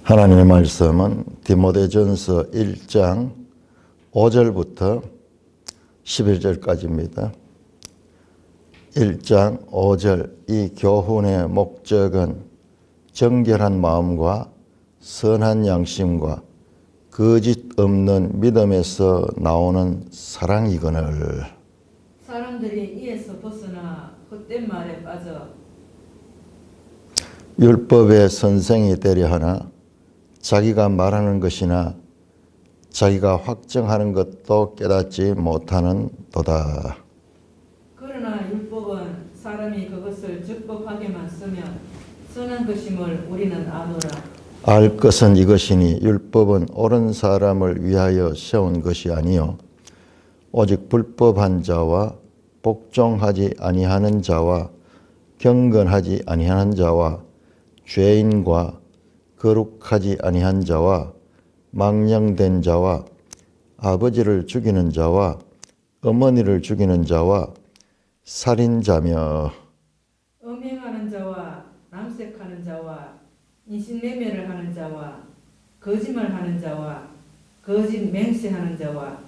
하나님의 말씀은 디모데전서 1장 5절부터 11절까지입니다. 1장 5절, 이 교훈의 목적은 정결한 마음과 선한 양심과 거짓 없는 믿음에서 나오는 사랑이거늘. 사람들이 이에서 벗어나 헛된 말에 빠져 율법의 선생이 되려 하나 자기가 말하는 것이나 자기가 확정하는 것도 깨닫지 못하는 도다. 그러나 율법은 사람이 그것을 적법하게만 쓰면 선한 것임을 우리는 아노라. 알 것은 이것이니 율법은 옳은 사람을 위하여 세운 것이 아니요 오직 불법한 자와 복종하지 아니하는 자와 경건하지 아니하는 자와 죄인과 거룩하지 아니한 자와 망령된 자와 아버지를 죽이는 자와 어머니를 죽이는 자와 살인자며 음행하는 자와 남색하는 자와 인신매매를 하는 자와 거짓말하는 자와 거짓 맹세하는 자와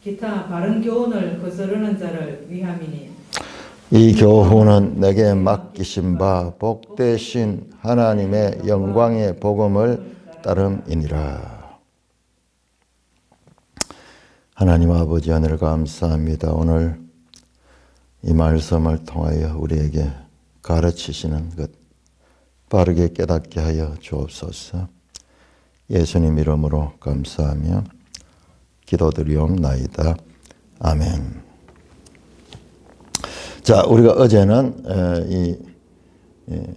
기타 바른 교훈을 거스르는 자를 위함이니. 이 교훈은 내게 맡기신 바 복되신 하나님의 영광의 복음을 따름이니라. 하나님 아버지 하늘 감사합니다. 오늘 이 말씀을 통하여 우리에게 가르치시는 것 빠르게 깨닫게 하여 주옵소서. 예수님 이름으로 감사하며 기도드리옵나이다. 아멘. 자, 우리가 어제는 이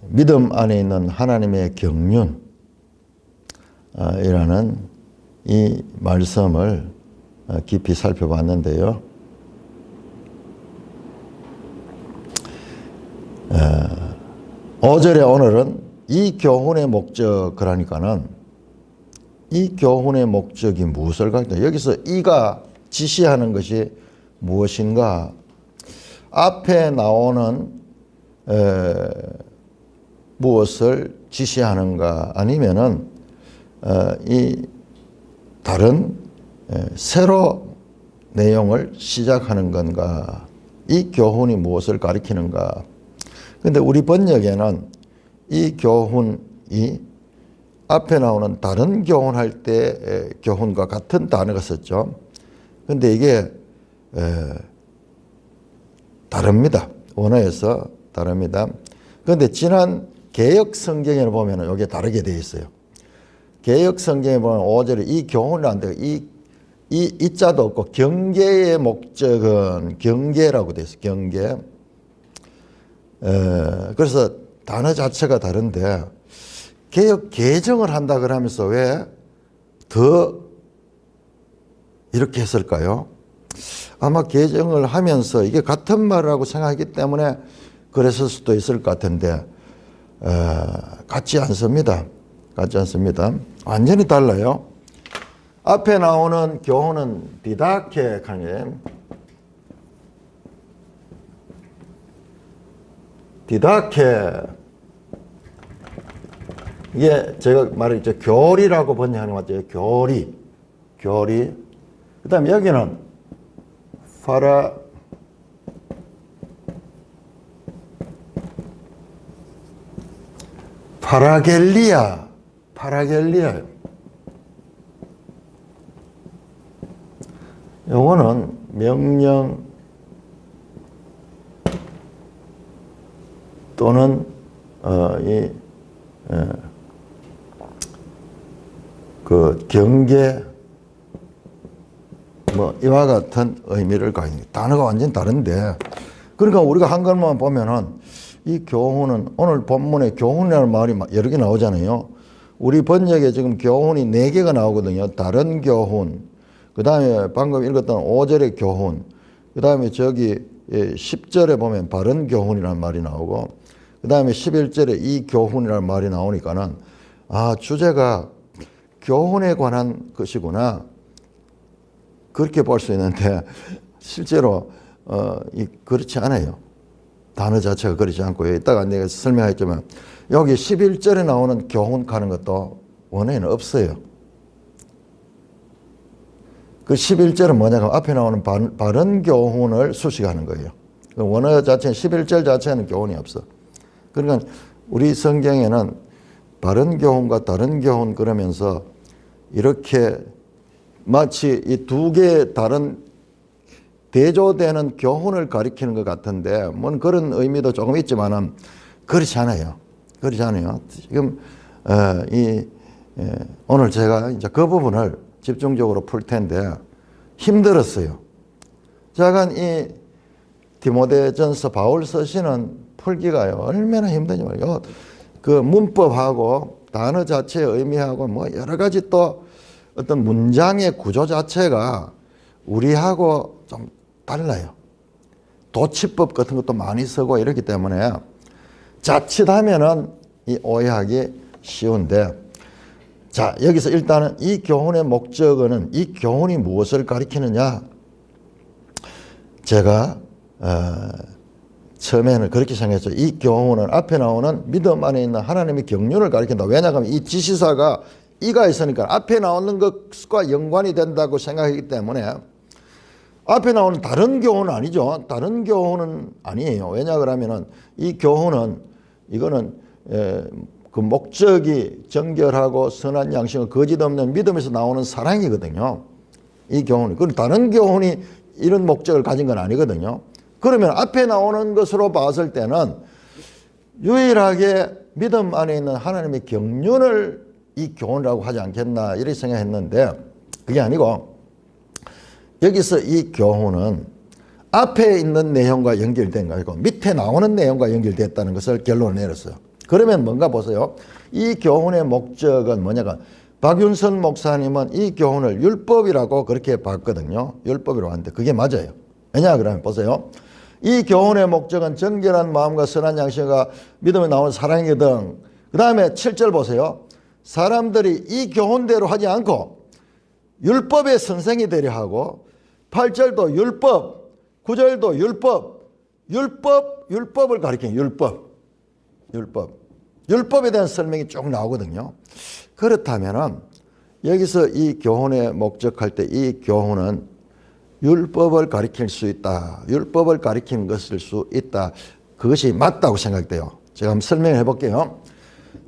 믿음 안에 있는 하나님의 경륜 이라는 이 말씀을 깊이 살펴봤는데요. 5절에 오늘은 이 교훈의 목적, 그러니까는 이 교훈의 목적이 무엇을 가리켜? 여기서 이가 지시하는 것이 무엇인가? 앞에 나오는 무엇을 지시하는가? 아니면은 이 다른 새로 내용을 시작하는 건가? 이 교훈이 무엇을 가리키는가? 근데 우리 번역에는 이 교훈이 앞에 나오는 다른 교훈할 때 교훈과 같은 단어가 썼죠. 근데 이게 다릅니다. 원어에서 다릅니다. 그런데 지난 개역 성경에 보면 이게 다르게 되어 있어요. 개역 성경에 보면 5절에 이 교훈을 안 되고 이 자도 없고 경계의 목적은 경계라고 되어 있어요. 경계. 그래서 단어 자체가 다른데 개역 개정을 한다 그러면서 왜 더 이렇게 했을까요? 아마 개정을 하면서 이게 같은 말이라고 생각하기 때문에 그랬을 수도 있을 것 같은데 같지 않습니다. 같지 않습니다. 완전히 달라요. 앞에 나오는 교훈은 디다케 하는 디다케, 이게 제가 말했죠. 교리라고 번역하는 것 같아요. 교리. 그 다음에 여기는 파라겔리아. 요거는 명령 또는 그 경계 뭐 이와 같은 의미를 가지고 단어가 완전히 다른데, 그러니까 우리가 한글만 보면은 이 교훈은 오늘 본문에 교훈이라는 말이 여러 개 나오잖아요. 우리 번역에 지금 교훈이 4개가 나오거든요. 다른 교훈, 그 다음에 방금 읽었던 5절의 교훈, 그 다음에 저기 10절에 보면 바른 교훈이라는 말이 나오고, 그 다음에 11절에 이 교훈이라는 말이 나오니까는 주제가 교훈에 관한 것이구나, 그렇게 볼 수 있는데 실제로 그렇지 않아요. 단어 자체가 그렇지 않고요. 이따가 내가 설명했지만 여기 11절에 나오는 교훈 가는 것도 원어에는 없어요. 그 11절은 뭐냐면 앞에 나오는 바른 교훈을 수식하는 거예요. 그 원어 자체는 11절 자체는 교훈이 없어. 그러니까 우리 성경에는 바른 교훈과 다른 교훈 그러면서 이렇게 마치 이 두 개의 다른 대조되는 교훈을 가리키는 것 같은데, 뭐 그런 의미도 조금 있지만은 그렇지 않아요. 그렇지 않아요. 지금 오늘 제가 이제 그 부분을 집중적으로 풀 텐데 힘들었어요. 자간 이 디모데전서 바울 서신은 풀기가요 얼마나 힘든지 말이요. 그 문법하고 단어 자체의 의미하고 뭐 여러 가지 또 어떤 문장의 구조 자체가 우리하고 좀 달라요. 도치법 같은 것도 많이 쓰고 이렇기 때문에 자칫하면은 이 오해하기 쉬운데, 자, 여기서 일단은 이 교훈의 목적은 이 교훈이 무엇을 가리키느냐? 제가 처음에는 그렇게 생각했죠. 이 교훈은 앞에 나오는 믿음 안에 있는 하나님의 경륜을 가리킨다. 왜냐하면 이 지시사가 이가 있으니까 앞에 나오는 것과 연관이 된다고 생각하기 때문에 앞에 나오는 다른 교훈은 아니죠. 다른 교훈은 아니에요. 왜냐 그러면은 이 교훈은 이거는 그 목적이 정결하고 선한 양심과 거짓 없는 믿음에서 나오는 사랑이거든요. 이 교훈이. 그럼 다른 교훈이 이런 목적을 가진 건 아니거든요. 그러면 앞에 나오는 것으로 봤을 때는 유일하게 믿음 안에 있는 하나님의 경륜을 이 교훈이라고 하지 않겠나 이렇게 생각했는데, 그게 아니고 여기서 이 교훈은 앞에 있는 내용과 연결된 거고 밑에 나오는 내용과 연결됐다는 것을 결론을 내렸어요. 그러면 뭔가 보세요. 이 교훈의 목적은 뭐냐가, 박윤선 목사님은 이 교훈을 율법이라고 그렇게 봤거든요. 율법이라고 하는데 그게 맞아요. 왜냐 그러면 보세요. 이 교훈의 목적은 정결한 마음과 선한 양심과 믿음에 나오는 사랑이거든. 그 다음에 7절 보세요. 사람들이 이 교훈대로 하지 않고 율법의 선생이 되려 하고, 8절도 율법, 9절도 율법을 가리키는 율법에 대한 설명이 쭉 나오거든요. 그렇다면은 여기서 이 교훈의 목적할 때 이 교훈은 율법을 가리킬 수 있다. 율법을 가리키는 것일 수 있다. 그것이 맞다고 생각돼요. 제가 한번 설명해 볼게요.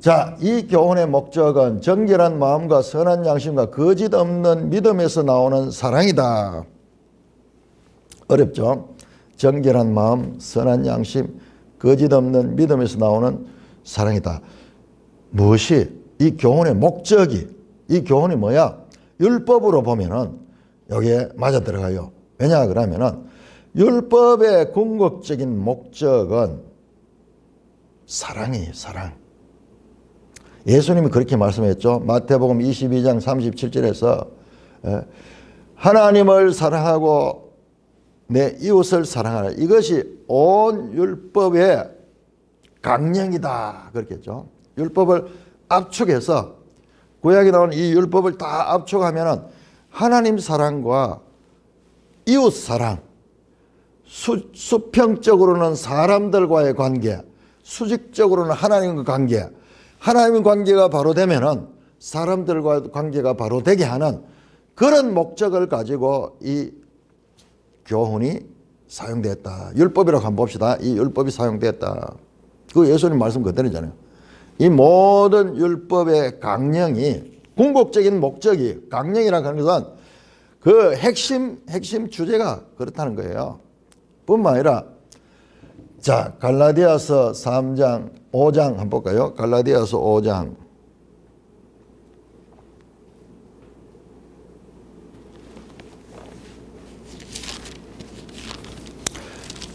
자, 이 교훈의 목적은 정결한 마음과 선한 양심과 거짓 없는 믿음에서 나오는 사랑이다. 어렵죠? 정결한 마음, 선한 양심, 거짓 없는 믿음에서 나오는 사랑이다. 무엇이 이 교훈의 목적이, 이 교훈이 뭐야? 율법으로 보면은 여기에 맞아 들어가요. 왜냐 그러면은 율법의 궁극적인 목적은 사랑이에요. 사랑. 예수님이 그렇게 말씀했죠. 마태복음 22장 37절에서 하나님을 사랑하고 내 이웃을 사랑하라. 이것이 온 율법의 강령이다. 그렇게 했죠. 율법을 압축해서 구약에 나오는 이 율법을 다 압축하면은 하나님 사랑과 이웃 사랑, 수평적으로는 사람들과의 관계, 수직적으로는 하나님과 관계, 하나님의 관계가 바로 되면은 사람들과 관계가 바로 되게 하는 그런 목적을 가지고 이 교훈이 사용됐다. 율법이라고 한번 봅시다. 이 율법이 사용됐다. 그 예수님 말씀 그대로잖아요. 이 모든 율법의 강령이, 궁극적인 목적이, 강령이라고 하는 것은 그 핵심 주제가 그렇다는 거예요. 뿐만 아니라, 자, 갈라디아서 3장, 5장 한번 볼까요? 갈라디아서 5장.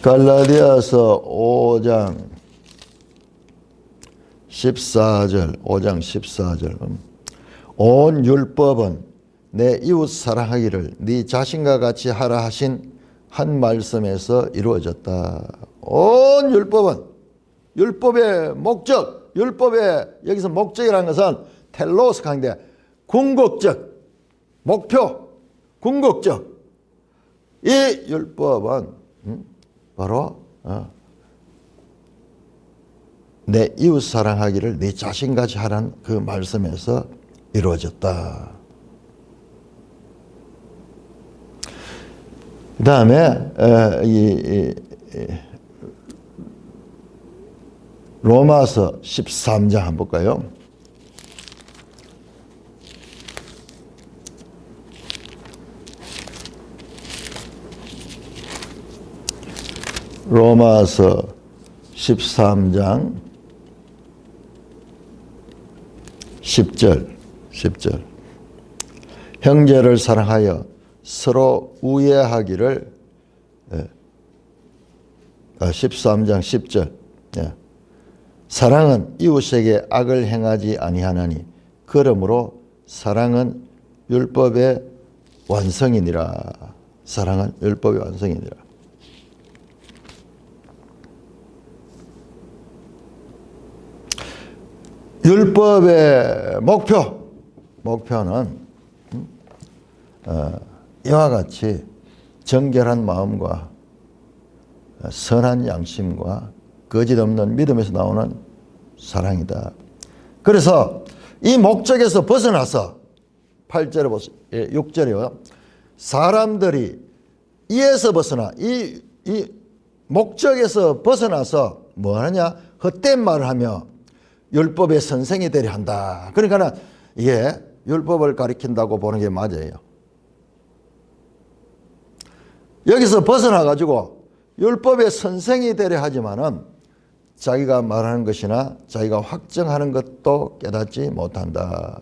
갈라디아서 5장 14절, 5장 14절. 온 율법은 내 이웃 사랑하기를 네 자신과 같이 하라 하신 한 말씀에서 이루어졌다. 온 율법은, 율법의 목적, 율법의 여기서 목적이라는 것은 텔로스 강대, 궁극적, 목표, 궁극적. 이 율법은 바로 내 이웃 사랑하기를 네 자신같이 하라는 그 말씀에서 이루어졌다. 그 다음에 로마서 13장 한번 볼까요? 로마서 13장 10절 형제를 사랑하여 서로 우애하기를 13장 10절 사랑은 이웃에게 악을 행하지 아니하나니 그러므로 사랑은 율법의 완성이니라. 사랑은 율법의 완성이니라. 율법의 목표는 이와 같이 정결한 마음과 선한 양심과 거짓 없는 믿음에서 나오는 사랑이다. 그래서 이 목적에서 벗어나서 8절에 보세요. 6절에요. 사람들이 이에서 벗어나 이 목적에서 벗어나서 뭐 하느냐? 헛된 말을 하며 율법의 선생이 되려 한다. 그러니까 이게 율법을 가리킨다고 보는 게 맞아요. 여기서 벗어나 가지고 율법의 선생이 되려 하지만은 자기가 말하는 것이나 자기가 확정하는 것도 깨닫지 못한다.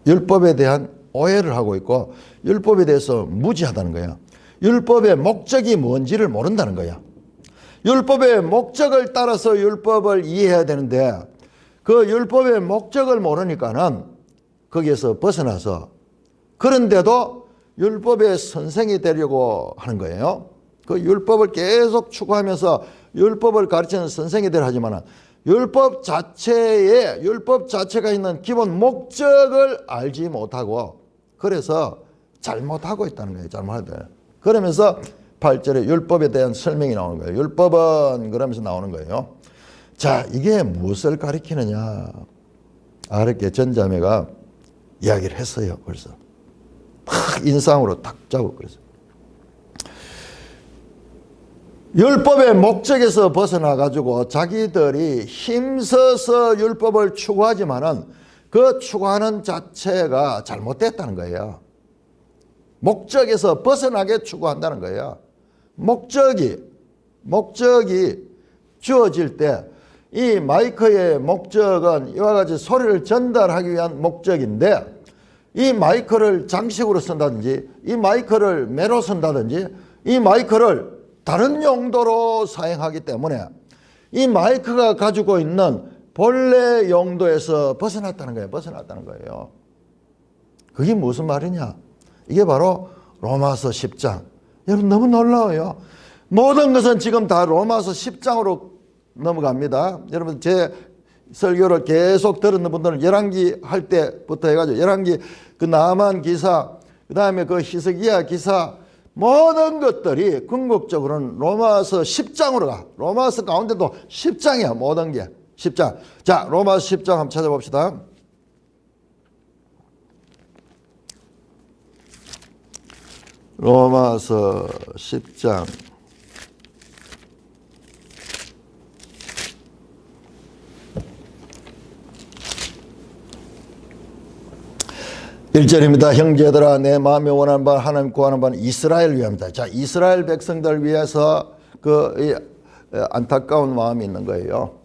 율법에 대한 오해를 하고 있고 율법에 대해서 무지하다는 거야. 율법의 목적이 뭔지를 모른다는 거야. 율법의 목적을 따라서 율법을 이해해야 되는데 그 율법의 목적을 모르니까는 거기에서 벗어나서 그런데도 율법의 선생이 되려고 하는 거예요. 그 율법을 계속 추구하면서 율법을 가르치는 선생이 되려 하지만 율법 자체가 있는 기본 목적을 알지 못하고 그래서 잘못하고 있다는 거예요. 잘못하다. 그러면서 8절에 율법에 대한 설명이 나오는 거예요. 율법은 그러면서 나오는 거예요. 자, 이게 무엇을 가리키느냐? 아랫게 전자매가 이야기를 했어요. 벌써 탁 인상으로 탁 잡고 그랬어요. 율법의 목적에서 벗어나 가지고 자기들이 힘써서 율법을 추구하지만은 그 추구하는 자체가 잘못됐다는 거예요. 목적에서 벗어나게 추구한다는 거예요. 목적이 주어질 때 이 마이크의 목적은 이와 같이 소리를 전달하기 위한 목적인데 이 마이크를 장식으로 쓴다든지 이 마이크를 매로 쓴다든지 이 마이크를 다른 용도로 사용하기 때문에 이 마이크가 가지고 있는 본래 용도에서 벗어났다는 거예요. 벗어났다는 거예요. 그게 무슨 말이냐? 이게 바로 로마서 10장. 여러분 너무 놀라워요. 모든 것은 지금 다 로마서 10장으로 넘어갑니다. 여러분 제 설교를 계속 들었는 분들은 열왕기 할 때부터 해가지고 열왕기 그 나만 기사 그 다음에 그 히스기야 기사 모든 것들이 궁극적으로는 로마서 10장으로 가. 로마서 가운데도 10장이야. 모든 게 10장. 자, 로마서 10장 한번 찾아봅시다. 로마서 10장 1절입니다. 형제들아 내 마음에 원하는 바 하나님 구하는 바는 이스라엘 위함이다. 자, 이스라엘 백성들 위해서 그 안타까운 마음이 있는 거예요.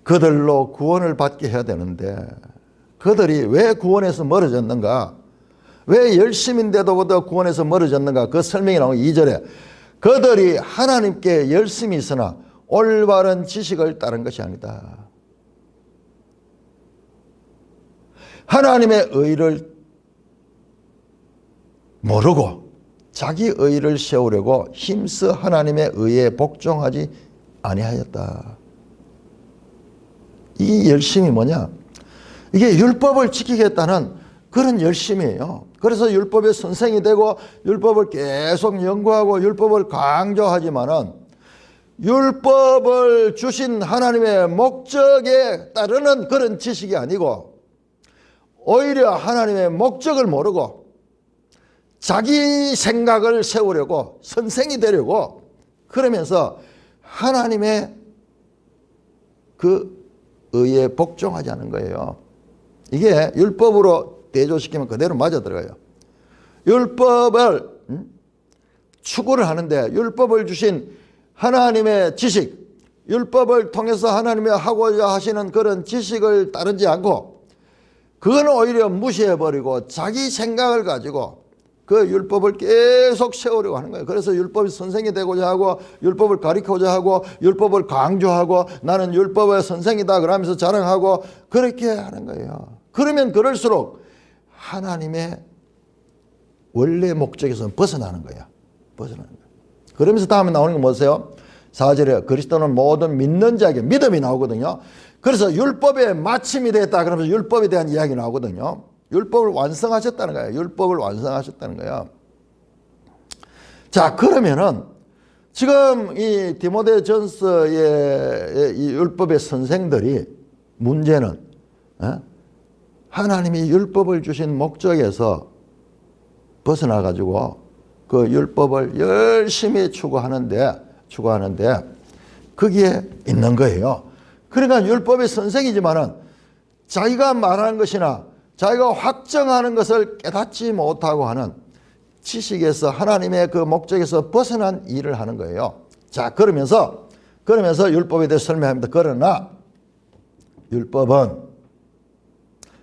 그들로 구원을 받게 해야 되는데 그들이 왜 구원에서 멀어졌는가? 왜 열심인데도 보다 구원에서 멀어졌는가? 그 설명이 나오고 2절에 그들이 하나님께 열심히 있으나 올바른 지식을 따른 것이 아니다. 하나님의 의를 모르고 자기 의를 세우려고 힘써 하나님의 의에 복종하지 아니하였다. 이 열심이 뭐냐? 이게 율법을 지키겠다는 그런 열심이에요. 그래서 율법의 선생이 되고 율법을 계속 연구하고 율법을 강조하지만은 율법을 주신 하나님의 목적에 따르는 그런 지식이 아니고 오히려 하나님의 목적을 모르고 자기 생각을 세우려고 선생이 되려고 그러면서 하나님의 그 의에 복종하지 않은 거예요. 이게 율법으로 대조시키면 그대로 맞아 들어가요. 율법을 추구를 하는데 율법을 주신 하나님의 지식, 율법을 통해서 하나님이 하고자 하시는 그런 지식을 따르지 않고 그건 오히려 무시해버리고 자기 생각을 가지고 그 율법을 계속 세우려고 하는 거예요. 그래서 율법이 선생이 되고자 하고 율법을 가르치고자 하고 율법을 강조하고 나는 율법의 선생이다 그러면서 자랑하고 그렇게 하는 거예요. 그러면 그럴수록 하나님의 원래 목적에서 벗어나는 거야. 벗어나는 거야. 그러면서 다음에 나오는 건 뭐세요? 4절에 그리스도는 모든 믿는 자에게 믿음이 나오거든요. 그래서 율법의 마침이 됐다 그러면서 율법에 대한 이야기 나오거든요. 율법을 완성하셨다는 거예요. 율법을 완성하셨다는 거예요. 자, 그러면은 지금 이 디모데전서의 이 율법의 선생들이 문제는 하나님이 율법을 주신 목적에서 벗어나 가지고 그 율법을 열심히 추구하는데 거기에 있는 거예요. 그러니까 율법의 선생이지만은 자기가 말하는 것이나 자기가 확정하는 것을 깨닫지 못하고 하는 지식에서 하나님의 그 목적에서 벗어난 일을 하는 거예요. 자, 그러면서 율법에 대해서 설명합니다. 그러나 율법은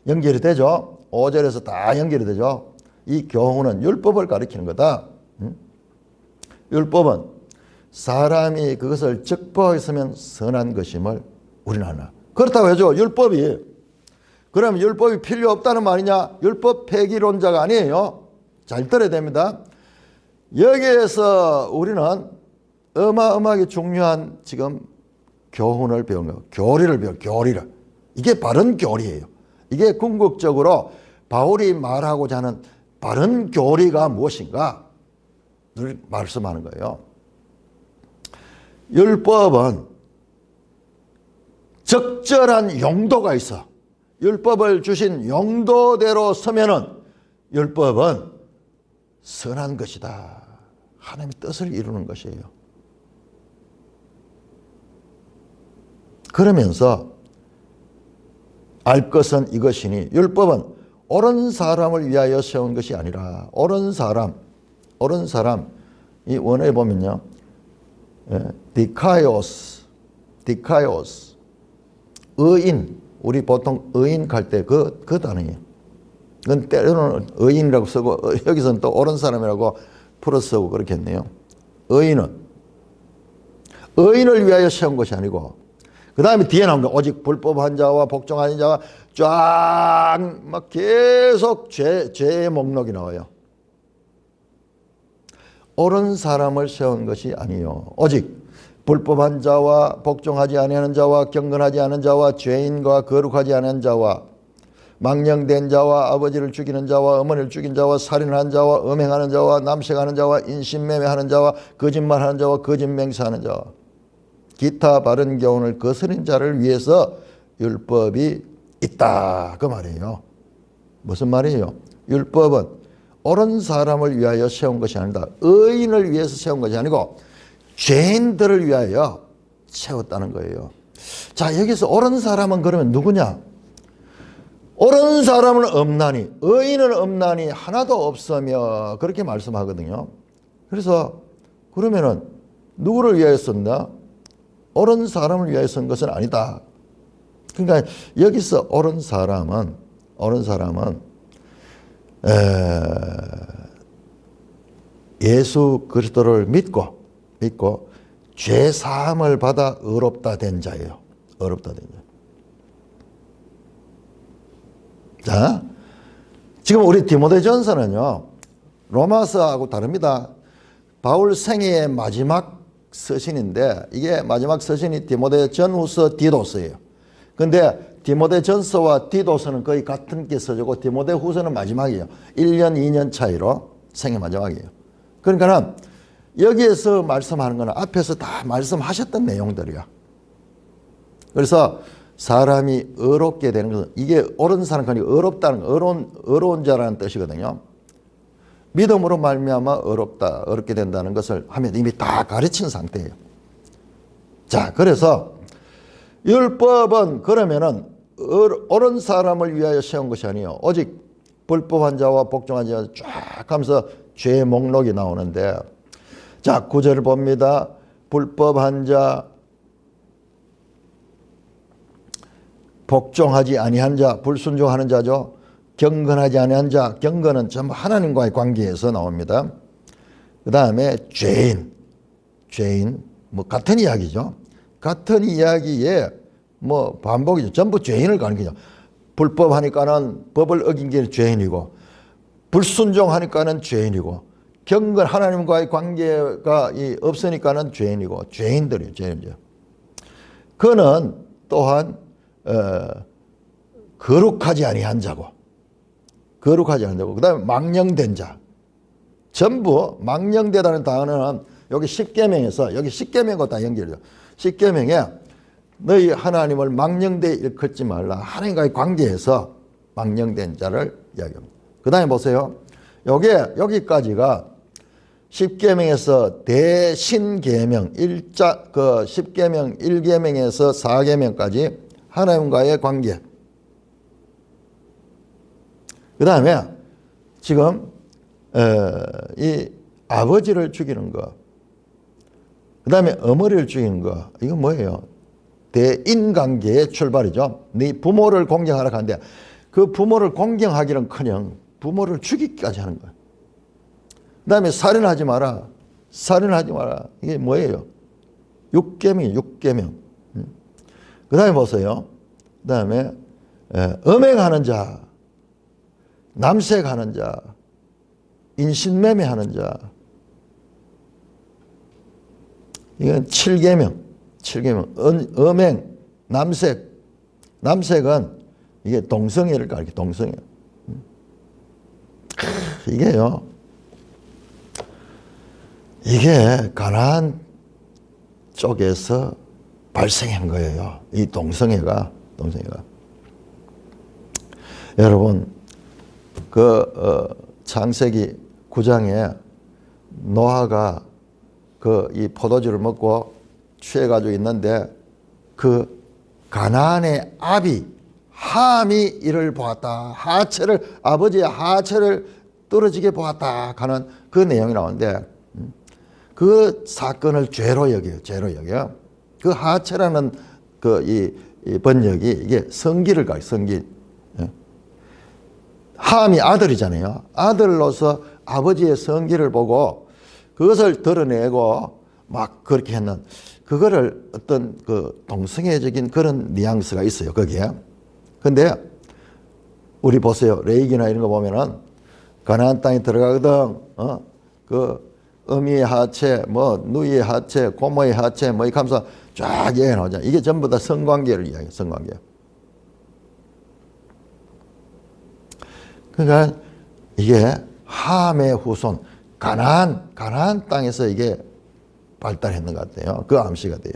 연결이 되죠. 5절에서 다 연결이 되죠. 이 교훈은 율법을 가리키는 거다. 율법은 사람이 그것을 적법했으면 선한 것임을 우리는 하나. 그렇다고 해줘. 율법이. 그럼 율법이 필요 없다는 말이냐? 율법 폐기론자가 아니에요. 잘 들어야 됩니다. 여기에서 우리는 어마어마하게 중요한 지금 교훈을 배운 거예요. 교리를 배워. 교리를. 이게 바른 교리예요. 이게 궁극적으로 바울이 말하고자 하는 바른 교리가 무엇인가? 늘 말씀하는 거예요. 율법은 적절한 용도가 있어. 율법을 주신 용도대로 서면은 율법은 선한 것이다. 하나님의 뜻을 이루는 것이에요. 그러면서 알 것은 이것이니 율법은 옳은 사람을 위하여 세운 것이 아니라 옳은 사람 이 원어에 보면요. 디카이오스 의인 우리 보통 의인 갈 때 그 단어예요. 그건 때로는 의인이라고 쓰고 여기서는 또 옳은 사람이라고 풀어 쓰고 그렇겠네요. 의인을 위하여 세운 것이 아니고 그 다음에 뒤에 나온 거 오직 불법한 자와 복종하는 자와 쫙 막 계속 죄의 목록이 나와요. 옳은 사람을 세운 것이 아니요 오직 불법한 자와 복종하지 아니하는 자와 경건하지 않은 자와 죄인과 거룩하지 않은 자와 망령된 자와 아버지를 죽이는 자와 어머니를 죽인 자와 살인하는 자와 음행하는 자와 남색하는 자와 인신매매하는 자와 거짓말하는 자와 거짓맹세하는 자와 기타 바른 교훈을 거스린 자를 위해서 율법이 있다 그 말이에요. 무슨 말이에요? 율법은 옳은 사람을 위하여 세운 것이 아니다. 의인을 위해서 세운 것이 아니고 죄인들을 위하여 세웠다는 거예요. 자, 여기서 옳은 사람은 그러면 누구냐? 옳은 사람은 없나니 의인은 없나니 하나도 없으며 그렇게 말씀하거든요. 그래서 그러면은 누구를 위하여 썼나? 옳은 사람을 위하여 쓴 것은 아니다. 그러니까 여기서 옳은 사람은 예수 그리스도를 믿고 죄 사함을 받아 의롭다 된 자예요. 의롭다 된 자. 자, 지금 우리 디모데전서는요. 로마서하고 다릅니다. 바울 생애의 마지막 서신인데 이게 마지막 서신이 디모데전후서 디도서예요. 근데 디모데전서와 디도서는 거의 같은 게 써지고 디모데후서는 마지막이에요. 1년 2년 차이로 생애 마지막이에요. 그러니까는 여기에서 말씀하는 거는 앞에서 다 말씀하셨던 내용들이야. 그래서 사람이 어렵게 되는 것은 이게 옳은 사람이 어렵다는 어려운 자라는 뜻이거든요. 믿음으로 말미암아 어렵게 된다는 것을 하면 이미 다 가르친 상태예요. 자, 그래서 율법은 그러면은 옳은 사람을 위하여 세운 것이 아니에요. 오직 불법한 자와 복종한 자 쫙 하면서 죄의 목록이 나오는데, 자, 9절을 봅니다. 불법한 자, 복종하지 아니한 자, 불순종하는 자죠. 경건하지 아니한 자, 경건은 전부 하나님과의 관계에서 나옵니다. 그 다음에 죄인, 뭐 같은 이야기죠. 같은 이야기에 뭐 반복이죠. 전부 죄인을 가리키죠. 불법하니까는 법을 어긴 게 죄인이고, 불순종하니까는 죄인이고, 경건 하나님과의 관계가 없으니까는 죄인이고, 죄인들이에요. 죄인이죠. 그는 또한 거룩하지 아니한 자고, 그 다음에 망령된 자. 전부 망령되다는 단어는 여기 십계명에서, 여기 십계명과 다 연결돼요. 십계명에 너희 하나님을 망령되이 일컫지 말라. 하나님과의 관계에서 망령된 자를 이야기합니다. 그 다음에 보세요. 여기까지가 십계명에서 대신계명, 십계명 1계명에서 4계명까지 하나님과의 관계. 그 다음에 지금 이 아버지를 죽이는 거, 그 다음에 어머니를 죽이는 거, 이거 뭐예요? 대인관계의 출발이죠. 네 부모를 공경하라 하는데 그 부모를 공경하기는커녕 부모를 죽이기까지 하는 거예요. 그 다음에 살인하지 마라. 이게 뭐예요? 6계명이에요. 6계명. 그 다음에 보세요. 그 다음에 음행하는 자, 남색하는 자, 인신매매하는 자. 이건 7계명. 음행, 남색은 이게 동성애를 가리켜, 동성애. 이게요. 이게 가나안 쪽에서 발생한 거예요. 이 동성애가. 여러분, 창세기 9장에 노아가 이 포도주를 먹고 취해가지고 있는데 그 가나안의 아비 함이 이를 보았다. 아버지의 하체를 떨어지게 보았다 하는 그 내용이 나오는데, 그 사건을 죄로 여겨요. 그 하체라는 이 번역이 이게 성기를 가요. 성기. 함이 아들이잖아요. 아들로서 아버지의 성기를 보고 그것을 드러내고 막 그렇게 했는, 그거를 어떤 동성애적인 그런 뉘앙스가 있어요, 거기에. 근데 우리 보세요. 레이기나 이런 거 보면은 가나안 땅에 들어가거든. 어미의 하체, 누이의 하체, 고모의 하체, 이렇게 하면서 쫙 얘기 나오잖아요. 이게 전부 다 성관계를 이야기해요, 성관계. 그러니까 이게 함의 후손, 가나안 땅에서 이게 발달했는 것 같아요. 그 암시가 돼요.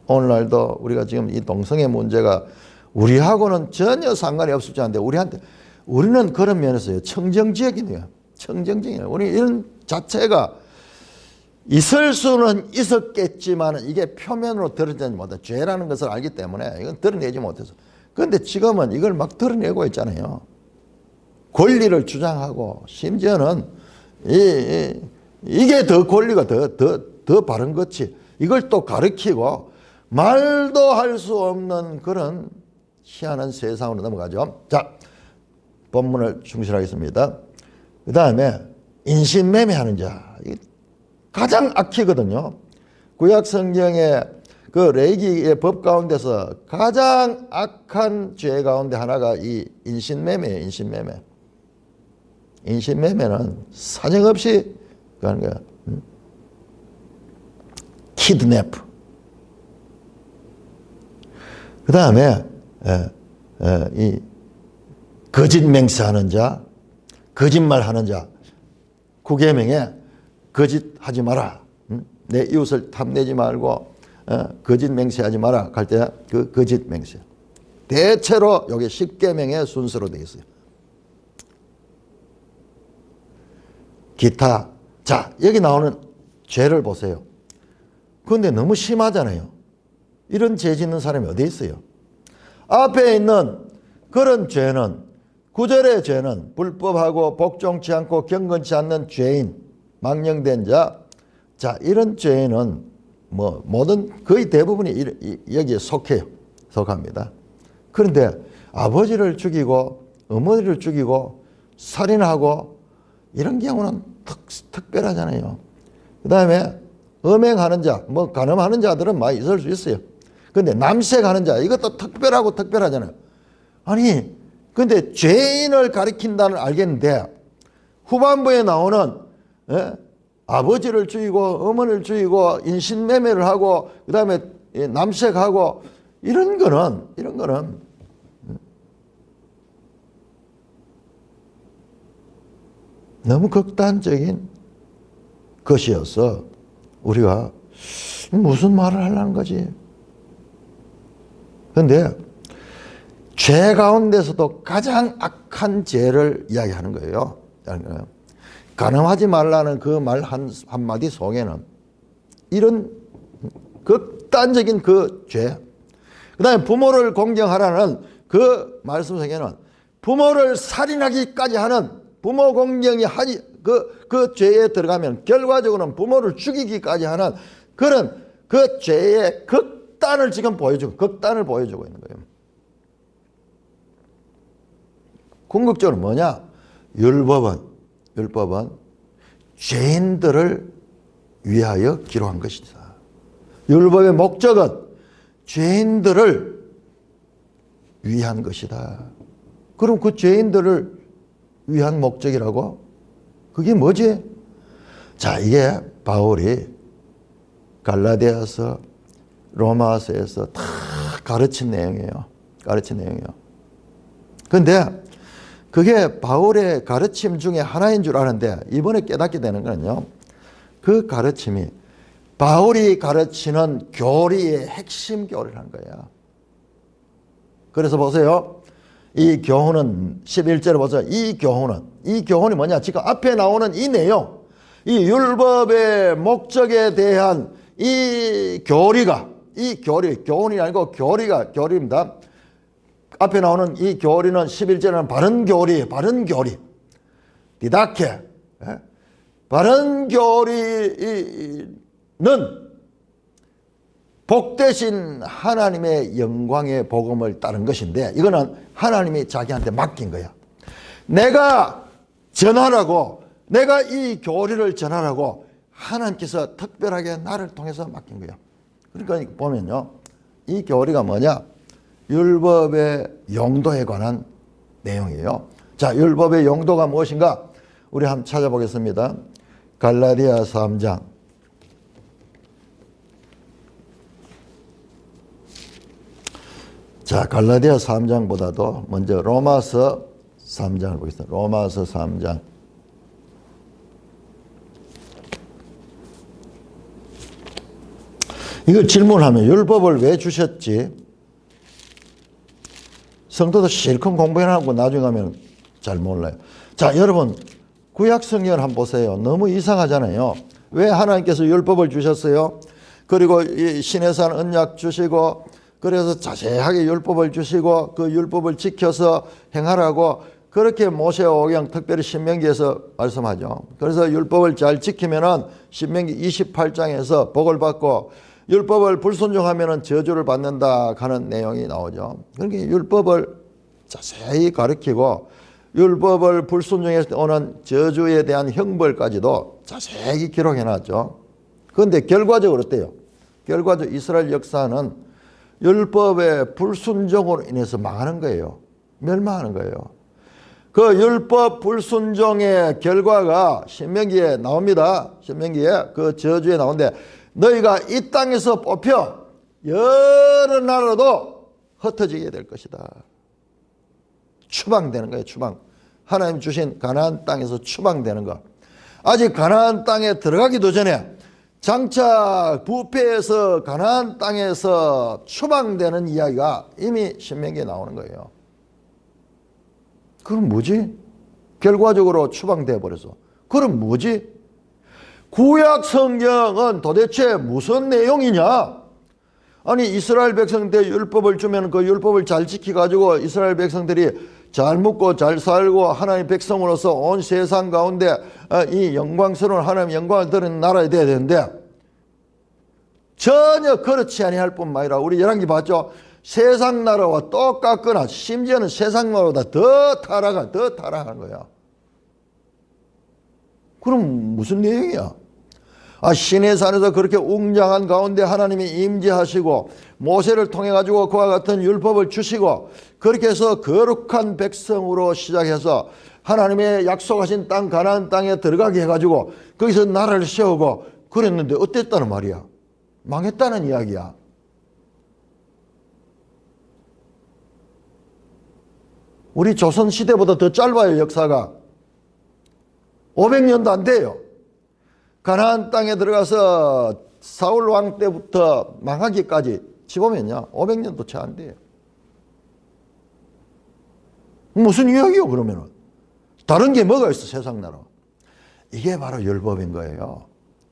오늘날도 우리가 지금 이 동성애 문제가 우리하고는 전혀 상관이 없을 줄 아는데 우리는 그런 면에서요, 청정지역이네요. 청정지역이에요. 우리 이런 자체가 있을 수는 있었겠지만 이게 표면으로 드러내지 못해. 죄라는 것을 알기 때문에 이건 드러내지 못해서. 그런데 지금은 이걸 막 드러내고 있잖아요. 권리를 주장하고, 심지어는 이게 더 권리가 더 바른 거지. 이걸 또 가르치고 말도 할 수 없는 그런 희한한 세상으로 넘어가죠. 자, 본문을 충실하겠습니다. 그 다음에 인신매매하는 자, 가장 악히거든요. 구약 성경의 그 레위기의 법 가운데서 가장 악한 죄 가운데 하나가 이 인신매매예요. 인신매매는 사정없이 하는 거야. 키드냅. 그 다음에 이 거짓 맹세하는 자, 거짓말하는 자. 9계명에 거짓하지 마라. 내 이웃을 탐내지 말고 거짓 맹세하지 마라. 할 때 그 거짓 맹세. 대체로 이게 10계명의 순서로 되어 있어요. 기타. 자, 여기 나오는 죄를 보세요. 그런데 너무 심하잖아요. 이런 죄 짓는 사람이 어디 있어요? 앞에 있는 그런 죄는, 구절의 죄는 불법하고 복종치 않고 경건치 않는 죄인, 망령된 자. 자, 이런 죄는 뭐 모든 거의 대부분이 여기에 속합니다. 그런데 아버지를 죽이고 어머니를 죽이고 살인하고 이런 경우는 특별하잖아요. 그 다음에 음행하는 자, 뭐 간음하는 자들은 많이 있을 수 있어요. 근데 남색하는 자, 이것도 특별하고 특별하잖아요. 아니, 근데 죄인을 가리킨다는 알겠는데 후반부에 나오는 아버지를 죽이고 어머니를 죽이고 인신매매를 하고 그 다음에 남색하고 이런 거는 너무 극단적인 것이어서 우리가 무슨 말을 하려는 거지? 그런데 죄 가운데서도 가장 악한 죄를 이야기하는 거예요. 간음하지 말라는 그 말 한마디 속에는 이런 극단적인 그 죄, 그 다음에 부모를 공경하라는 그 말씀 속에는 부모를 살인하기까지 하는 부모 공경이 그 죄에 들어가면 결과적으로는 부모를 죽이기까지 하는 그런 그 죄의 극단을 지금 극단을 보여주고 있는 거예요. 궁극적으로 뭐냐? 율법은 죄인들을 위하여 기록한 것이다. 율법의 목적은 죄인들을 위한 것이다. 그럼 그 죄인들을 위한 목적이라고? 그게 뭐지? 자, 이게 바울이 갈라디아서, 로마서에서 다 가르친 내용이에요. 그런데 그게 바울의 가르침 중에 하나인 줄 아는데 이번에 깨닫게 되는 거는요. 그 가르침이 바울이 가르치는 교리의 핵심 교리라는 거야. 그래서 보세요. 이 교훈은 11절에 보세요. 이 교훈이 뭐냐? 지금 앞에 나오는 이 내용, 이 율법의 목적에 대한 이 교훈이 아니고 교리입니다. 앞에 나오는 이 교리는 11절에는 바른 교리. 디다케. 바른 교리는 복되신 하나님의 영광의 복음을 따른 것인데 이거는 하나님이 자기한테 맡긴 거야. 내가 전하라고, 내가 이 교리를 전하라고 하나님께서 특별하게 나를 통해서 맡긴 거야. 그러니까 보면요. 이 교리가 뭐냐? 율법의 용도에 관한 내용이에요. 자, 율법의 용도가 무엇인가? 우리 한번 찾아보겠습니다. 갈라디아 3장. 자, 갈라디아 3장보다도 먼저 로마서 3장을 보겠습니다. 로마서 3장. 이걸 질문하면 율법을 왜 주셨지? 성도도 실컷 공부해놓고 나중에 가면 잘 몰라요. 자, 여러분 구약 성경을 한번 보세요. 너무 이상하잖아요. 왜 하나님께서 율법을 주셨어요? 그리고 이 신해산 언약 주시고 그래서 자세하게 율법을 주시고 그 율법을 지켜서 행하라고 그렇게 모세오경 특별히 신명기에서 말씀하죠. 그래서 율법을 잘 지키면은 신명기 28장에서 복을 받고 율법을 불순종하면은 저주를 받는다 하는 내용이 나오죠. 그러니까 율법을 자세히 가르치고 율법을 불순종해서 오는 저주에 대한 형벌까지도 자세히 기록해 놨죠. 그런데 결과적으로 어때요? 결과적으로 이스라엘 역사는 율법의 불순종으로 인해서 망하는 거예요. 멸망하는 거예요. 그 율법 불순종의 결과가 신명기에 나옵니다. 신명기에 그 저주에 나오는데 너희가 이 땅에서 뽑혀 여러 나라도 흩어지게 될 것이다. 추방되는 거예요. 추방. 하나님 주신 가나안 땅에서 추방되는 거. 아직 가나안 땅에 들어가기도 전에 장차 부패해서 가나안 땅에서 추방되는 이야기가 이미 신명기에 나오는 거예요. 그럼 뭐지? 결과적으로 추방돼 버려서. 그럼 뭐지? 구약 성경은 도대체 무슨 내용이냐? 아니 이스라엘 백성들 율법을 주면 그 율법을 잘 지켜가지고 이스라엘 백성들이 잘 먹고 잘 살고 하나님의 백성으로서 온 세상 가운데 이 영광스러운 하나님의 영광을 드리는 나라가 돼야 되는데 전혀 그렇지 아니할 뿐만 아니라 우리 열왕기 봤죠? 세상 나라와 똑같거나 심지어는 세상 나라보다 더 타락한 거야. 그럼 무슨 내용이야? 시내 산에서 그렇게 웅장한 가운데 하나님이 임재하시고 모세를 통해 가지고 그와 같은 율법을 주시고 그렇게 해서 거룩한 백성으로 시작해서 하나님의 약속하신 땅 가나안 땅에 들어가게 해가지고 거기서 나라를 세우고 그랬는데 어땠다는 말이야? 망했다는 이야기야. 우리 조선시대보다 더 짧아요. 역사가 500년도 안 돼요. 가나안 땅에 들어가서 사울 왕 때부터 망하기까지 집어면요 500년도 채 안 돼요. 무슨 이야기요 그러면은? 다른 게 뭐가 있어 세상 나라? 이게 바로 율법인 거예요.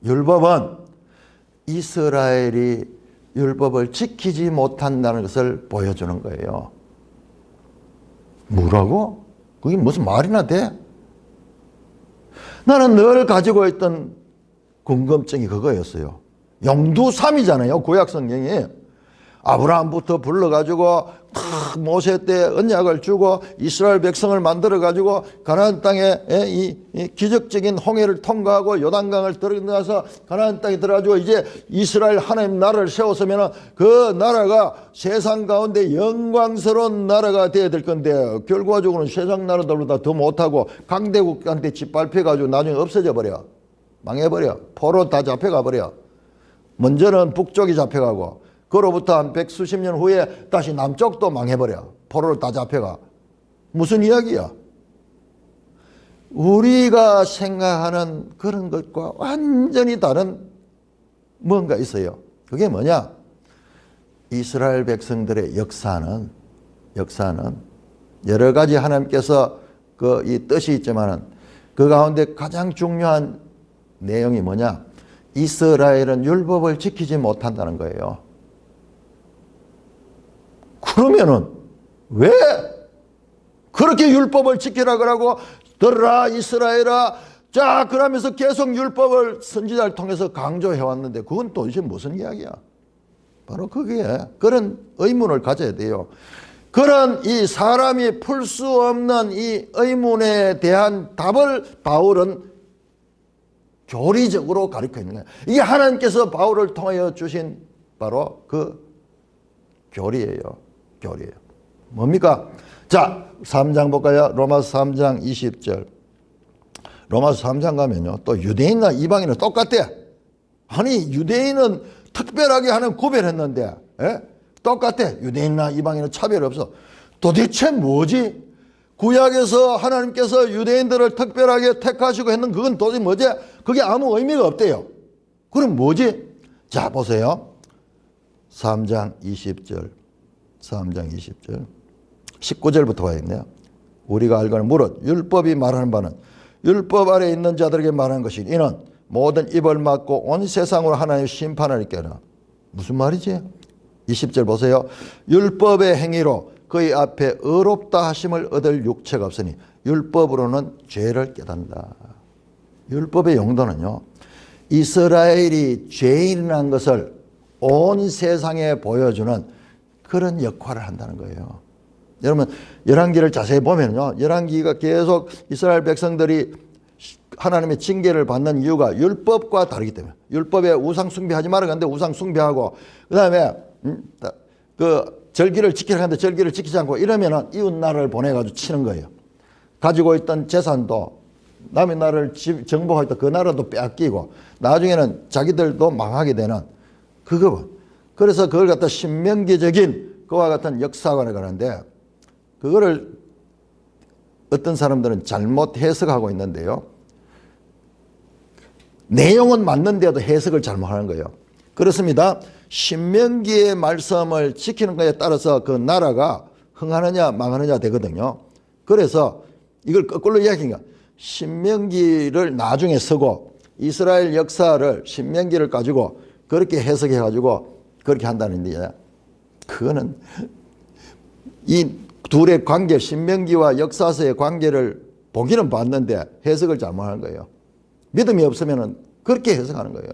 율법은 이스라엘이 율법을 지키지 못한다는 것을 보여주는 거예요. 뭐라고? 그게 무슨 말이나 돼? 나는 늘 가지고 있던 궁금증이 그거였어요. 영두삼이잖아요. 구약 성경이. 아브라함부터 불러가지고 모세 때 언약을 주고 이스라엘 백성을 만들어가지고 가나안 땅에 이 기적적인 홍해를 통과하고 요단강을 들어가서 가나안 땅에 들어가지고 이제 이스라엘 하나님 나라를 세웠으면 그 나라가 세상 가운데 영광스러운 나라가 되어야 될 건데 결과적으로는 세상 나라들보다 더 못하고 강대국한테 짓밟혀가지고 나중에 없어져 버려. 망해버려. 포로 다 잡혀가 버려. 먼저는 북쪽이 잡혀가고 그로부터 한 백수십 년 후에 다시 남쪽도 망해버려. 포로를 다 잡혀가. 무슨 이야기야? 우리가 생각하는 그런 것과 완전히 다른 뭔가 있어요. 그게 뭐냐? 이스라엘 백성들의 역사는 여러 가지 하나님께서 이 뜻이 있지만은 그 가운데 가장 중요한 내용이 뭐냐? 이스라엘은 율법을 지키지 못한다는 거예요. 그러면은 왜 그렇게 율법을 지키라 그러고 들으라 이스라엘아 자 그러면서 계속 율법을 선지자를 통해서 강조해 왔는데 그건 도대체 무슨 이야기야? 바로 그게 그런 의문을 가져야 돼요. 그런 이 사람이 풀 수 없는 이 의문에 대한 답을 바울은 교리적으로 가르쳐 있는 거예요. 이게 하나님께서 바울을 통하여 주신 바로 그 교리예요. 뭡니까? 자, 3장 볼까요? 로마서 3장 20절. 로마서 3장 가면요. 또 유대인과 이방인은 똑같대. 아니, 유대인은 특별하게 하는 구별했는데, 똑같아. 유대인이나 이방인은 차별 없어. 도대체 뭐지? 구약에서 하나님께서 유대인들을 특별하게 택하시고 했는 그건 도대체 뭐지? 그게 아무 의미가 없대요. 그럼 뭐지? 자, 보세요. 3장 20절. 19절부터 봐야겠네요. 우리가 알거나 무릇 율법이 말하는 바는 율법 아래 있는 자들에게 말하는 것이 이는 모든 입을 막고 온 세상으로 하나님의 심판을 입게나. 무슨 말이지? 20절 보세요. 율법의 행위로 그의 앞에 의롭다 하심을 얻을 육체가 없으니 율법으로는 죄를 깨닫는다. 율법의 용도는요. 이스라엘이 죄인이라는 것을 온 세상에 보여주는 그런 역할을 한다는 거예요. 여러분 열왕기를 자세히 보면요. 열왕기가 계속 이스라엘 백성들이 하나님의 징계를 받는 이유가 율법과 다르기 때문에. 율법에 우상 숭배하지 말아 하는데 우상 숭배하고 그다음에 그 절기를 지키라 하는데 절기를 지키지 않고 이러면은 이웃 나라를 보내가지고 치는 거예요. 가지고 있던 재산도 남의 나라를 정복할 때 그 나라도 빼앗기고 나중에는 자기들도 망하게 되는 그거. 그래서 그걸 갖다 신명기적인 그와 같은 역사관을 가는데 그거를 어떤 사람들은 잘못 해석하고 있는데요. 내용은 맞는데도 해석을 잘못하는 거예요. 그렇습니다. 신명기의 말씀을 지키는 것에 따라서 그 나라가 흥하느냐 망하느냐 되거든요. 그래서 이걸 거꾸로 이야기하니까 신명기를 나중에 쓰고 이스라엘 역사를 신명기를 가지고 그렇게 해석해 가지고 그렇게 한다는데, 그거는 이 둘의 관계, 신명기와 역사서의 관계를 보기는 봤는데 해석을 잘못하는 거예요. 믿음이 없으면 그렇게 해석하는 거예요.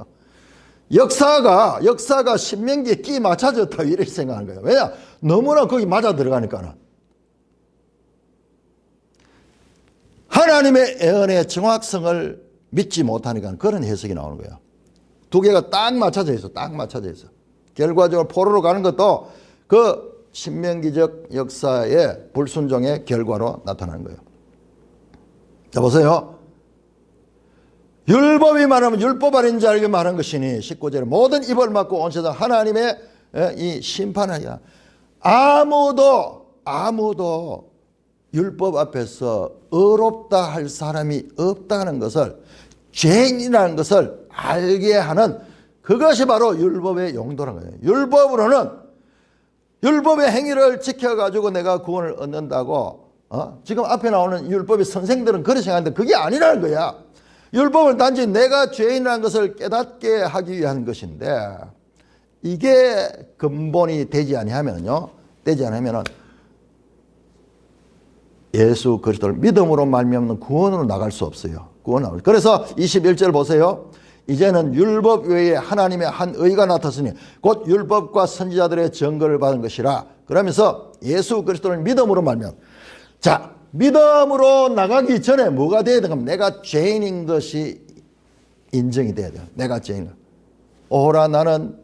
역사가 신명기에 끼 맞춰졌다 이렇게 생각하는 거예요. 왜냐? 너무나 거기 맞아 들어가니까는. 하나님의 예언의 정확성을 믿지 못하니까 그런 해석이 나오는 거예요. 두 개가 딱 맞춰져 있어. 딱 맞춰져 있어. 결과적으로 포로로 가는 것도 그 신명기적 역사의 불순종의 결과로 나타나는 거예요. 자, 보세요. 율법이 말하면 율법 아닌 자 알게 말한 것이니 19절에 모든 입을 막고 온 세상 하나님의 이 심판하야. 아무도 율법 앞에서 의롭다 할 사람이 없다는 것을, 죄인이라는 것을 알게 하는 그것이 바로 율법의 용도라는 거예요. 율법으로는 율법의 행위를 지켜가지고 내가 구원을 얻는다고 지금 앞에 나오는 율법의 선생들은 그렇게 생각하는데 그게 아니라는 거야. 율법은 단지 내가 죄인이라는 것을 깨닫게 하기 위한 것인데, 이게 근본이 되지 아니하면요, 예수 그리스도를 믿음으로 말미암는 구원으로 나갈 수 없어요. 그래서 21절 보세요. 이제는 율법 외에 하나님의 한 의가 나타났으니 곧 율법과 선지자들의 증거를 받은 것이라. 그러면서 예수 그리스도를 믿음으로 말미암. 자, 믿음으로 나가기 전에 뭐가 돼야 되냐면 내가 죄인인 것이 인정이 돼야 돼요. 내가 죄인. 오라 나는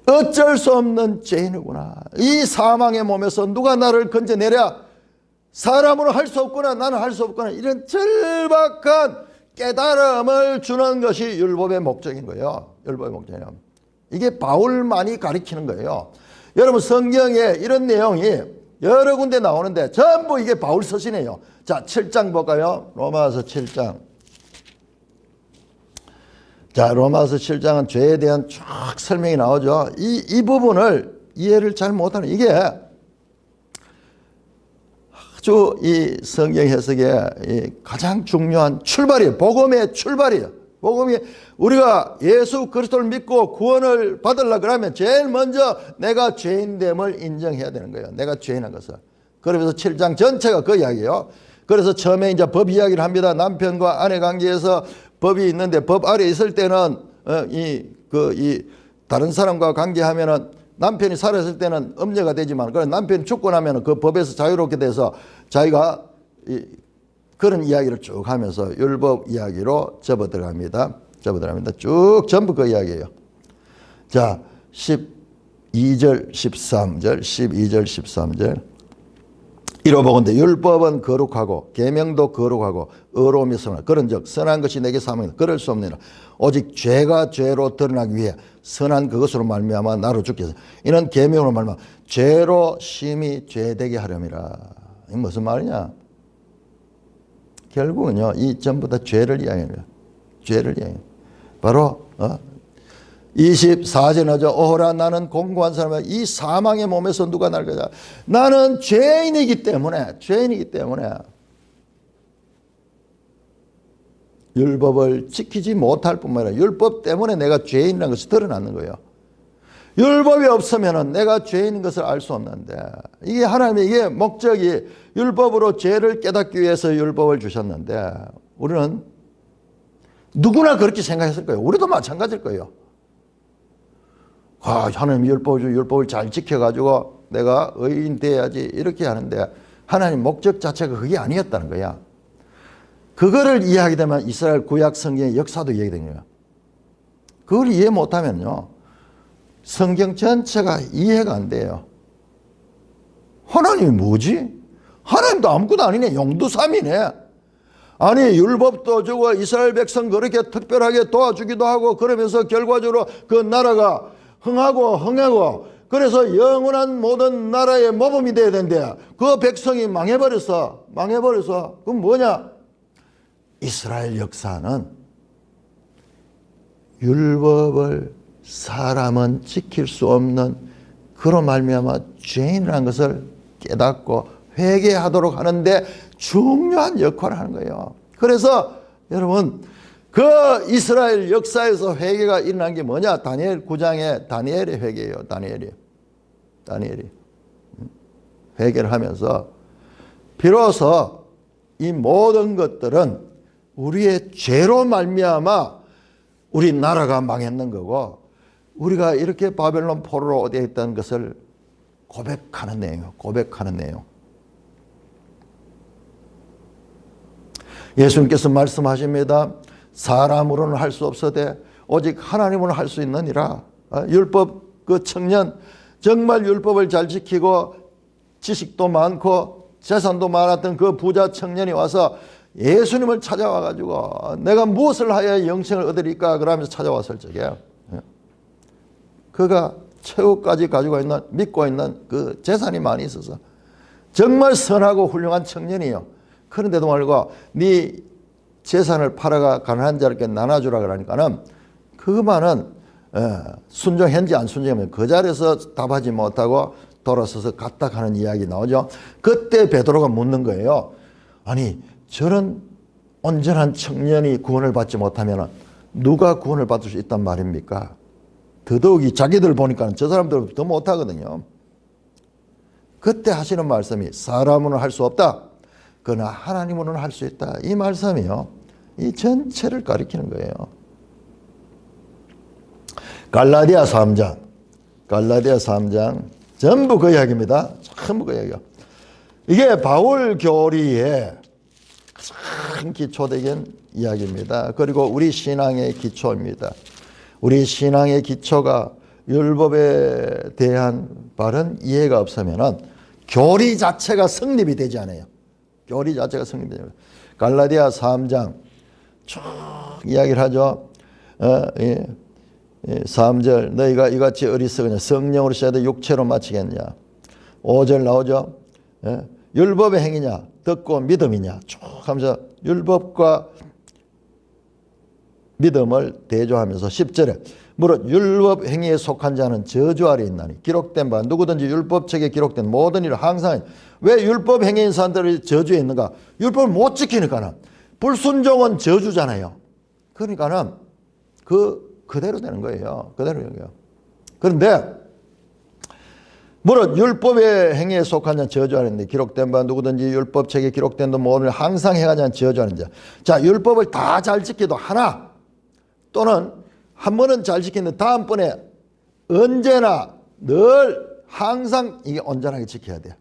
어쩔 수 없는 죄인이구나. 이 사망의 몸에서 누가 나를 건져내랴. 사람으로 할 수 없구나. 나는 할 수 없구나. 이런 절박한 깨달음을 주는 것이 율법의 목적인 거예요. 율법의 목적이에요. 이게 바울만이 가리키는 거예요. 여러분 성경에 이런 내용이 여러 군데 나오는데 전부 이게 바울 서신이에요. 자, 7장 볼까요? 로마서 7장. 자, 로마서 7장은 죄에 대한 쫙 설명이 나오죠. 이 부분을 이해를 잘 못하는, 이게 아주 이 성경 해석의 가장 중요한 출발이에요. 복음의 출발이에요. 복음이, 우리가 예수 그리스도를 믿고 구원을 받으려고 그러면 제일 먼저 내가 죄인됨을 인정해야 되는 거예요. 내가 죄인한 것을. 그러면서 7장 전체가 그 이야기예요. 그래서 처음에 이제 법 이야기를 합니다. 남편과 아내 관계에서 법이 있는데 법 아래 있을 때는 다른 사람과 관계하면은 남편이 살았을 때는 음녀가 되지만, 그런 남편이 죽고 나면은 그 법에서 자유롭게 돼서 자기가 그런 이야기를 쭉 하면서 율법 이야기로 접어들어갑니다. 쭉 전부 그 이야기예요. 자, 12절, 13절. 이로보건대 율법은 거룩하고 계명도 거룩하고 의로움이 선하라. 그런즉 선한 것이 내게 사명이다. 그럴 수 없느니라. 오직 죄가 죄로 드러나기 위해 선한 그것으로 말미암아 나로 죽게 하소서. 이는 계명으로 말미암아 죄로 심히 죄되게 하렴이라. 이게 무슨 말이냐? 결국은요, 이 전부 다 죄를 이야기해요. 죄를 이야기해요. 바로 24절 나죠. 오호라 나는 공고한 사람이야. 이 사망의 몸에서 누가 날 거냐. 나는 죄인이기 때문에 율법을 지키지 못할 뿐만 아니라 율법 때문에 내가 죄인이라는 것이 드러나는 거예요. 율법이 없으면 내가 죄인인 것을 알 수 없는데, 이게 하나님의 이게 목적이 율법으로 죄를 깨닫기 위해서 율법을 주셨는데, 우리는 누구나 그렇게 생각했을 거예요. 우리도 마찬가지일 거예요. 하나님 율법을 잘 지켜가지고 내가 의인 돼야지 이렇게 하는데, 하나님 목적 자체가 그게 아니었다는 거야. 그거를 이해하게 되면 이스라엘 구약 성경의 역사도 이해되는 거야. 그걸 이해 못하면요, 성경 전체가 이해가 안 돼요. 하나님이 뭐지? 하나님도 아무것도 아니네. 용두삼이네. 아니, 율법도 주고 이스라엘 백성 그렇게 특별하게 도와주기도 하고, 그러면서 결과적으로 그 나라가 흥하고 그래서 영원한 모든 나라의 모범이 돼야 되는데 그 백성이 망해버렸어. 그럼 뭐냐? 이스라엘 역사는 율법을 사람은 지킬 수 없는 그로 말미암아 죄인이라는 것을 깨닫고 회개하도록 하는데 중요한 역할을 하는 거예요. 그래서 여러분 그 이스라엘 역사에서 회개가 일어난 게 뭐냐? 다니엘 9장에 다니엘의 회개예요. 다니엘이 회개를 하면서 비로소 이 모든 것들은 우리의 죄로 말미암아 우리 나라가 망했는 거고 우리가 이렇게 바벨론 포로로 어디에 있다는 것을 고백하는 내용이에요. 고백하는 내용. 예수님께서 말씀하십니다. 사람으로는 할 수 없어되 오직 하나님으로는 할 수 있느니라. 율법 그 청년 정말 율법을 잘 지키고 지식도 많고 재산도 많았던 그 부자 청년이 와서 예수님을 찾아와 가지고 내가 무엇을 하여야 영생을 얻으리까 그러면서 찾아왔을 적에 그가 최후까지 가지고 있는 믿고 있는 그 재산이 많이 있어서 정말 선하고 훌륭한 청년이에요. 그런데도 말고 네 재산을 팔아가 가난한 자에게 나눠주라 그러니까는 그만은 순종했는지 안 순종하면 그 자리에서 답하지 못하고 돌아서서 갔다 가는 이야기 나오죠. 그때 베드로가 묻는 거예요. 아니 저런 온전한 청년이 구원을 받지 못하면 누가 구원을 받을 수 있단 말입니까? 더더욱이 자기들 보니까 저 사람들은 더 못하거든요. 그때 하시는 말씀이 사람으로는 할 수 없다. 그러나 하나님으로는 할 수 있다. 이 말씀이요. 이 전체를 가리키는 거예요. 갈라디아 3장 전부 그 이야기입니다. 전부 그 이야기요. 이게 바울 교리의 가장 기초적인 이야기입니다. 그리고 우리 신앙의 기초입니다. 우리 신앙의 기초가 율법에 대한 바른 이해가 없으면 교리 자체가 성립이 되지 않아요. 교리 자체가 성립되지 않아요. 갈라디아 3장 쭉 이야기를 하죠. 3절 너희가 이같이 어리석으냐 성령으로 시작해 육체로 마치겠냐. 5절 나오죠. 율법의 행위냐 듣고 믿음이냐 쭉 하면서 율법과 믿음을 대조하면서 10절에 무릇 율법 행위에 속한 자는 저주 아래 있나니 기록된 바 누구든지 율법책에 기록된 모든 일을 항상 왜 율법 행위인 사람들이 저주에 있는가? 율법을 못 지키니까는 불순종은 저주잖아요. 그러니까는 그대로 되는 거예요. 그대로 되는 거예요. 그런데 무릇 율법의 행위에 속한 자는 저주 아래 있는데 기록된 바 누구든지 율법책에 기록된 모든 일을 항상 행하지 않는 저주하는 자. 자, 율법을 다 잘 지켜도 하나 또는 한 번은 잘 지키는데 다음번에 언제나 늘 항상 이게 온전하게 지켜야 돼요.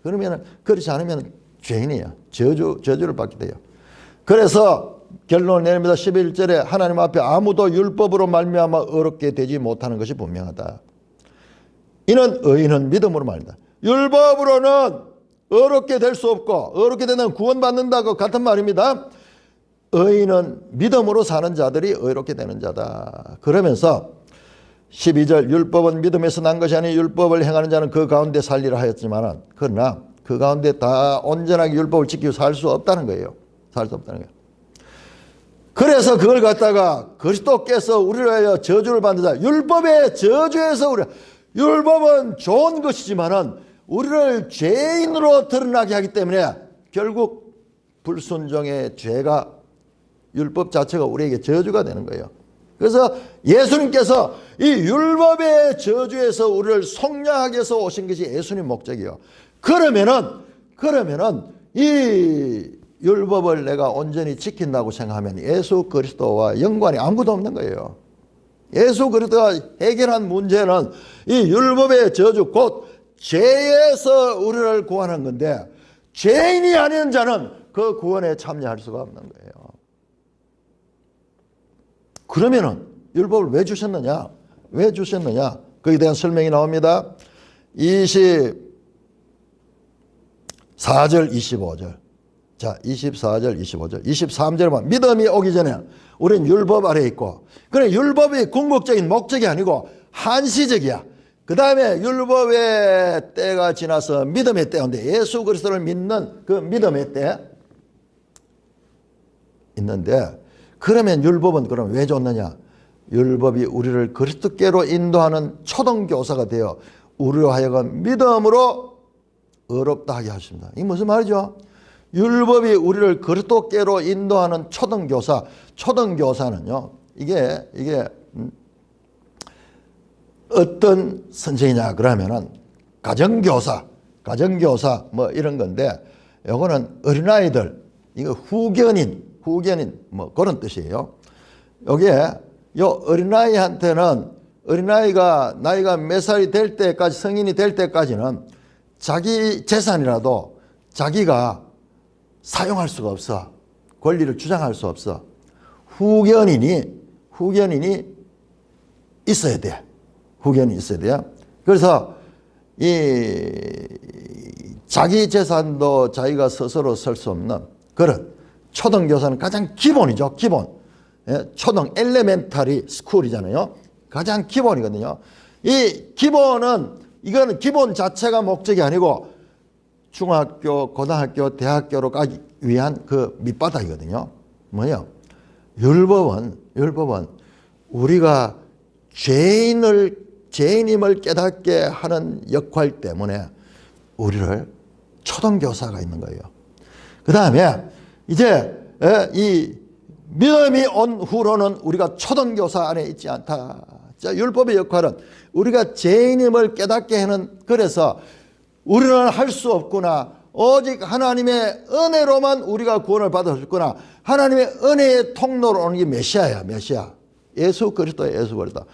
그러면 그렇지 않으면 죄인이에요. 저주를 받게 돼요. 그래서 결론을 내립니다. 11절에 하나님 앞에 아무도 율법으로 말미암아 어렵게 되지 못하는 것이 분명하다. 이는 의인은 믿음으로 말한다. 율법으로는 어렵게 될 수 없고 어렵게 되면 구원받는다고 같은 말입니다. 의인은 믿음으로 사는 자들이 의롭게 되는 자다. 그러면서 12절 율법은 믿음에서 난 것이 아니 율법을 행하는 자는 그 가운데 살리라 하였지만 그러나 그 가운데 다 온전하게 율법을 지키고 살 수 없다는 거예요. 살 수 없다는 거예요. 그래서 그걸 갖다가 그리스도께서 우리를 위하여 저주를 받는 자 율법의 저주에서 율법은 좋은 것이지만은 우리를 죄인으로 드러나게 하기 때문에 결국 불순종의 죄가 율법 자체가 우리에게 저주가 되는 거예요. 그래서 예수님께서 이 율법의 저주에서 우리를 속량하기 위해서 오신 것이 예수님 목적이에요. 그러면은 이 율법을 내가 온전히 지킨다고 생각하면 예수 그리스도와 연관이 아무것도 없는 거예요. 예수 그리스도가 해결한 문제는 이 율법의 저주 곧 죄에서 우리를 구하는 건데 죄인이 아닌 자는 그 구원에 참여할 수가 없는 거예요. 그러면은 율법을 왜 주셨느냐? 왜 주셨느냐? 거기에 대한 설명이 나옵니다. 24절, 25절. 자, 24절, 25절. 23절에 보면 믿음이 오기 전에 우리는 율법 아래에 있고 그래 율법이 궁극적인 목적이 아니고 한시적이야. 그 다음에 율법의 때가 지나서 믿음의 때인데 예수 그리스도를 믿는 그 믿음의 때 있는데 그러면 율법은 그럼 왜 좋느냐? 율법이 우리를 그리스도께로 인도하는 초등교사가 되어 우리로 하여금 믿음으로 의롭다 하게 하십니다. 이게 무슨 말이죠? 율법이 우리를 그리스도께로 인도하는 초등교사. 초등교사는요. 이게 어떤 선생이냐 그러면은 가정교사 뭐 이런 건데 요거는 어린아이들 이거 후견인 뭐 그런 뜻이에요. 여기에 요 어린아이한테는 어린아이가 나이가 몇 살이 될 때까지 성인이 될 때까지는 자기 재산이라도 자기가 사용할 수가 없어. 권리를 주장할 수 없어. 후견인이 있어야 돼. 후견이 있어야 돼요. 그래서 이 자기 재산도 자기가 스스로 쓸 수 없는 그런 초등교사는 가장 기본이죠. 기본. 초등 엘레멘터리 스쿨이잖아요. 가장 기본이거든요. 이 기본은 이거는 기본 자체가 목적이 아니고 중학교, 고등학교, 대학교로 가기 위한 그 밑바닥이거든요. 뭐예요? 율법은 우리가 죄인임을 깨닫게 하는 역할 때문에 우리를 초등교사가 있는 거예요. 그 다음에 이제 이 믿음이 온 후로는 우리가 초등교사 안에 있지 않다. 자, 율법의 역할은 우리가 죄인임을 깨닫게 하는, 그래서 우리는 할 수 없구나. 오직 하나님의 은혜로만 우리가 구원을 받을 수 있구나. 하나님의 은혜의 통로로 오는 게 메시아야, 메시아. 예수 그리스도야, 예수 그리스도.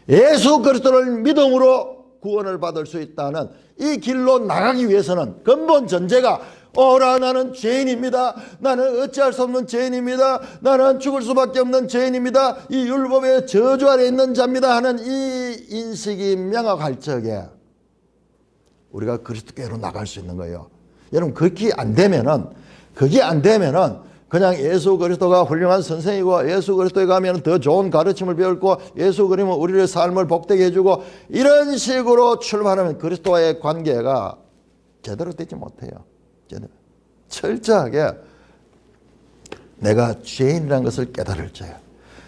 예수 그리스도를 믿음으로 구원을 받을 수 있다는 이 길로 나가기 위해서는 근본 전제가 오라 나는 죄인입니다. 나는 어찌할 수 없는 죄인입니다. 나는 죽을 수밖에 없는 죄인입니다. 이 율법의 저주 아래 있는 자입니다 하는 이 인식이 명확할 적에 우리가 그리스도께로 나갈 수 있는 거예요. 여러분 그게 안 되면은 그냥 예수 그리스도가 훌륭한 선생이고 예수 그리스도에 가면 더 좋은 가르침을 배웠고 예수 그리스도는 우리의 삶을 복되게 해주고 이런 식으로 출발하면 그리스도와의 관계가 제대로 되지 못해요. 철저하게 내가 죄인이라는 것을 깨달을 자야.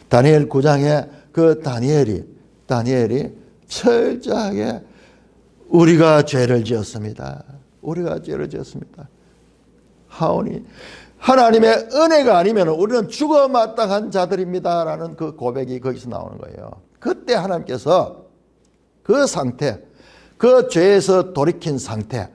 다니엘 9장에 그 다니엘이 철저하게 우리가 죄를 지었습니다. 하오니 하나님의 은혜가 아니면 우리는 죽어 마땅한 자들입니다라는 그 고백이 거기서 나오는 거예요. 그때 하나님께서 그 상태, 그 죄에서 돌이킨 상태,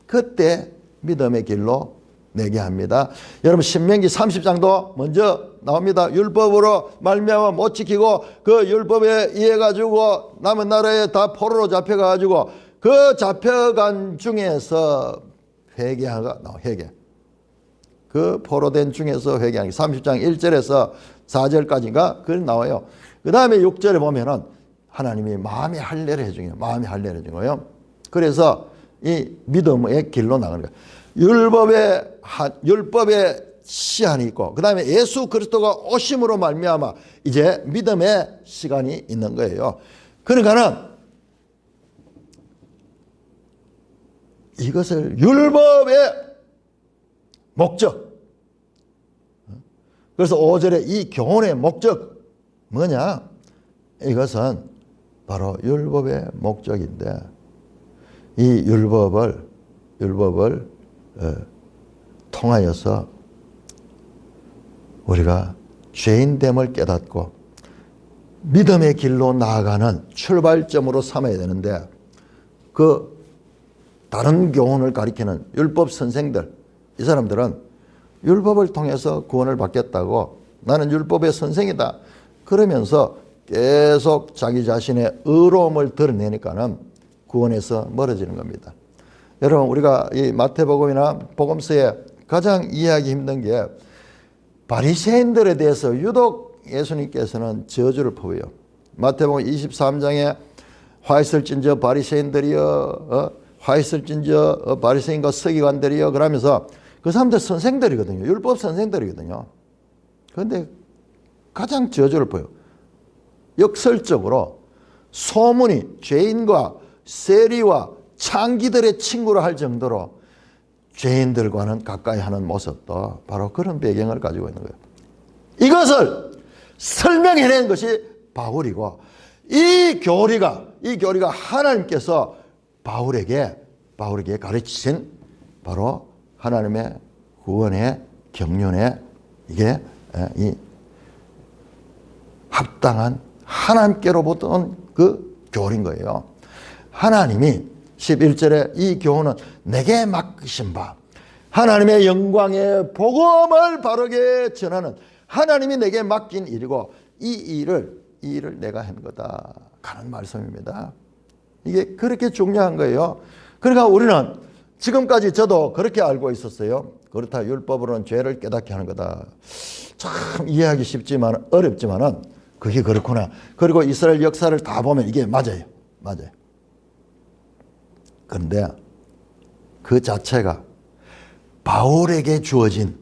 그때 믿음의 길로 내게 합니다. 여러분 신명기 30장도 먼저 나옵니다. 율법으로 말미암아 못 지키고 그 율법에 의해 가지고 남은 나라에 다 포로로 잡혀가지고 그 잡혀간 중에서 회개하가 나와. 회개. 그 포로된 중에서 회개하는 게 30장 1절에서 4절까지가 그걸 나와요. 그 다음에 6절에 보면은 하나님이 마음의 할례를 해준 거예요. 마음의 할례를 해준 거예요. 그래서 이 믿음의 길로 나가는 거예요. 율법의 시한이 있고 그 다음에 예수 그리스도가 오심으로 말미암아 이제 믿음의 시간이 있는 거예요. 그러니까는 이것을 율법의 목적. 그래서 5절에 이 교훈의 목적 뭐냐? 이것은 바로 율법의 목적인데 이 율법을 통하여서 우리가 죄인됨을 깨닫고 믿음의 길로 나아가는 출발점으로 삼아야 되는데 그 다른 교훈을 가리키는 율법 선생들, 이 사람들은 율법을 통해서 구원을 받겠다고 나는 율법의 선생이다 그러면서 계속 자기 자신의 의로움을 드러내니까는 구원에서 멀어지는 겁니다. 여러분 우리가 이 마태복음이나 복음서에 가장 이해하기 힘든 게 바리새인들에 대해서 유독 예수님께서는 저주를 퍼부어요. 마태복음 23장에 화 있을진저 바리새인들이여 화 있을진저 바리새인과 서기관들이여 그러면서 그 사람들 선생들이거든요. 율법 선생들이거든요. 그런데 가장 저주를 퍼요. 역설적으로 소문이 죄인과 세리와 창기들의 친구로 할 정도로 죄인들과는 가까이 하는 모습도 바로 그런 배경을 가지고 있는 거예요. 이것을 설명해낸 것이 바울이고, 이 교리가 하나님께서 바울에게 가르치신 바로 하나님의 구원의 경륜에 이게 이 합당한 하나님께로부터 온 그 교리인 거예요. 하나님이 11절에 이 교훈은 내게 맡기신 바, 하나님의 영광의 복음을 바르게 전하는 하나님이 내게 맡긴 일이고, 이 일을 내가 한 거다 하는 말씀입니다. 이게 그렇게 중요한 거예요. 그러니까 우리는 지금까지 저도 그렇게 알고 있었어요. 그렇다, 율법으로는 죄를 깨닫게 하는 거다. 참 이해하기 쉽지만 어렵지만은 그게 그렇구나. 그리고 이스라엘 역사를 다 보면 이게 맞아요. 그런데 그 자체가 바울에게 주어진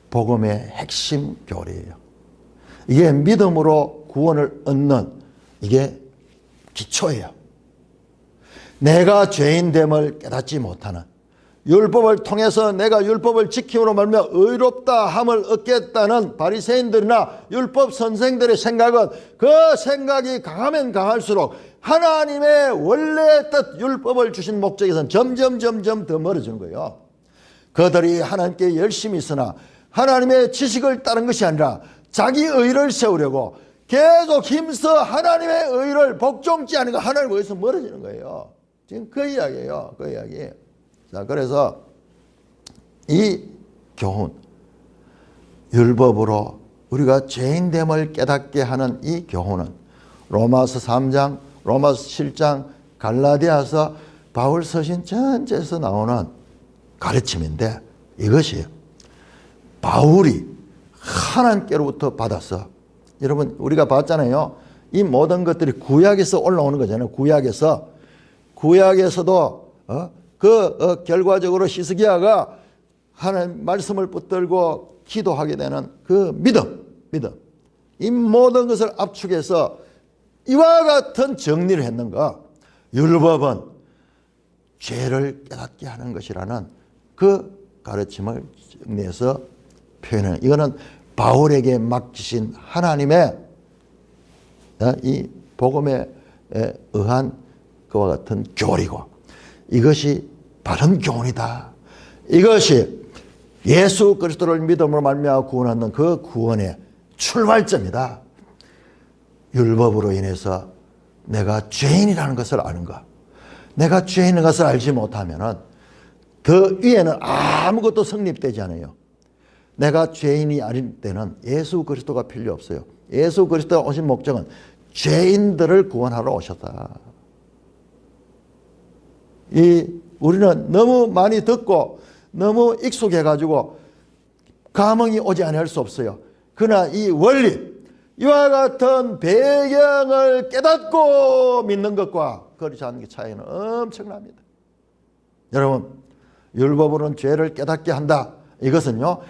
복음의 핵심 교리예요. 이게 믿음으로 구원을 얻는 이게 기초예요. 내가 죄인됨을 깨닫지 못하는, 율법을 통해서 내가 율법을 지킴으로 말미암아 의롭다 함을 얻겠다는 바리새인들이나 율법 선생들의 생각은, 그 생각이 강하면 강할수록 하나님의 원래 뜻 율법을 주신 목적에서는 점점 더 멀어지는 거예요. 그들이 하나님께 열심히 있으나 하나님의 지식을 따른 것이 아니라 자기 의를 세우려고 계속 힘써 하나님의 의를 복종치 않은 거, 하나님 의에서 멀어지는 거예요. 지금 그 이야기예요. 그 이야기. 자, 그래서 이 교훈, 율법으로 우리가 죄인됨을 깨닫게 하는 이 교훈은 로마서 3장, 로마서 7장, 갈라디아서 바울 서신 전체에서 나오는 가르침인데, 이것이 바울이 하나님께로부터 받아서, 여러분 우리가 봤잖아요. 이 모든 것들이 구약에서 올라오는 거잖아요. 구약에서도 결과적으로 히스기야가 하나님 말씀을 붙들고 기도하게 되는 그 믿음, 이 모든 것을 압축해서 이와 같은 정리를 했는가. 율법은 죄를 깨닫게 하는 것이라는 그 가르침을 정리해서 표현해요. 이거는 바울에게 맡기신 하나님의 이 복음에 의한 그와 같은 교리고, 이것이 바른 교훈이다. 이것이 예수 그리스도를 믿음으로 말미암아 구원하는 그 구원의 출발점이다. 율법으로 인해서 내가 죄인이라는 것을 아는 것, 내가 죄인인 것을 알지 못하면은 그 위에는 아무것도 성립되지 않아요. 내가 죄인이 아닐 때는 예수 그리스도가 필요 없어요. 예수 그리스도가 오신 목적은 죄인들을 구원하러 오셨다. 우리는 너무 많이 듣고 너무 익숙해가지고 감흥이 오지 않을 수 없어요. 그러나 이 원리, 이와 같은 배경을 깨닫고 믿는 것과 그렇지 않은 게 차이는 엄청납니다. 여러분, 율법으로는 죄를 깨닫게 한다. 이것은요,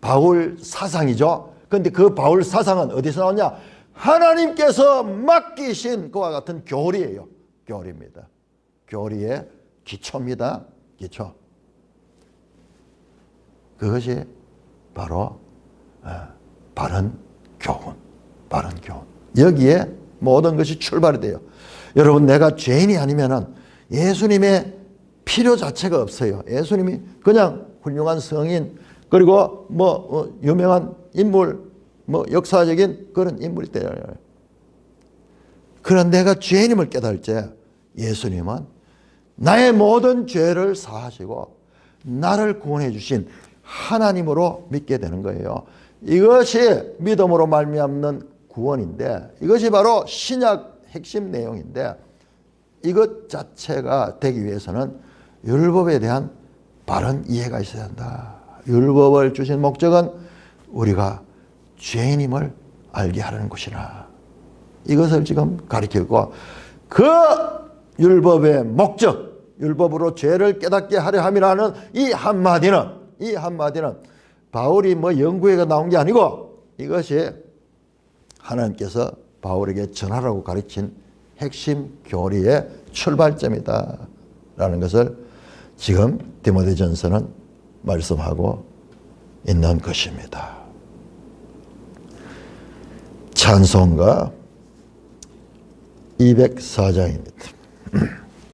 바울 사상이죠. 그런데 그 바울 사상은 어디서 나오냐? 하나님께서 맡기신 그와 같은 교리예요. 교리입니다. 교리의 기초입니다. 기초. 그것이 바로 바른 교훈. 여기에 모든 것이 출발이 돼요. 여러분, 내가 죄인이 아니면은 예수님의 필요 자체가 없어요. 예수님이 그냥 훌륭한 성인, 그리고 유명한 인물, 역사적인 그런 인물이 돼요. 그런 내가 죄인임을 깨달을 때 예수님은 나의 모든 죄를 사하시고 나를 구원해 주신 하나님으로 믿게 되는 거예요. 이것이 믿음으로 말미암는 구원인데, 이것이 바로 신약 핵심 내용인데, 이것 자체가 되기 위해서는 율법에 대한 바른 이해가 있어야 한다. 율법을 주신 목적은 우리가 죄인임을 알게 하려는 것이나, 이것을 지금 가르치고, 그 율법의 목적, 율법으로 죄를 깨닫게 하려 함이라는 이 한마디는 바울이 연구회가 나온 게 아니고, 이것이 하나님께서 바울에게 전하라고 가르친 핵심 교리의 출발점이다 라는 것을 지금 디모데전서는 말씀하고 있는 것입니다. 찬송가 204장입니다.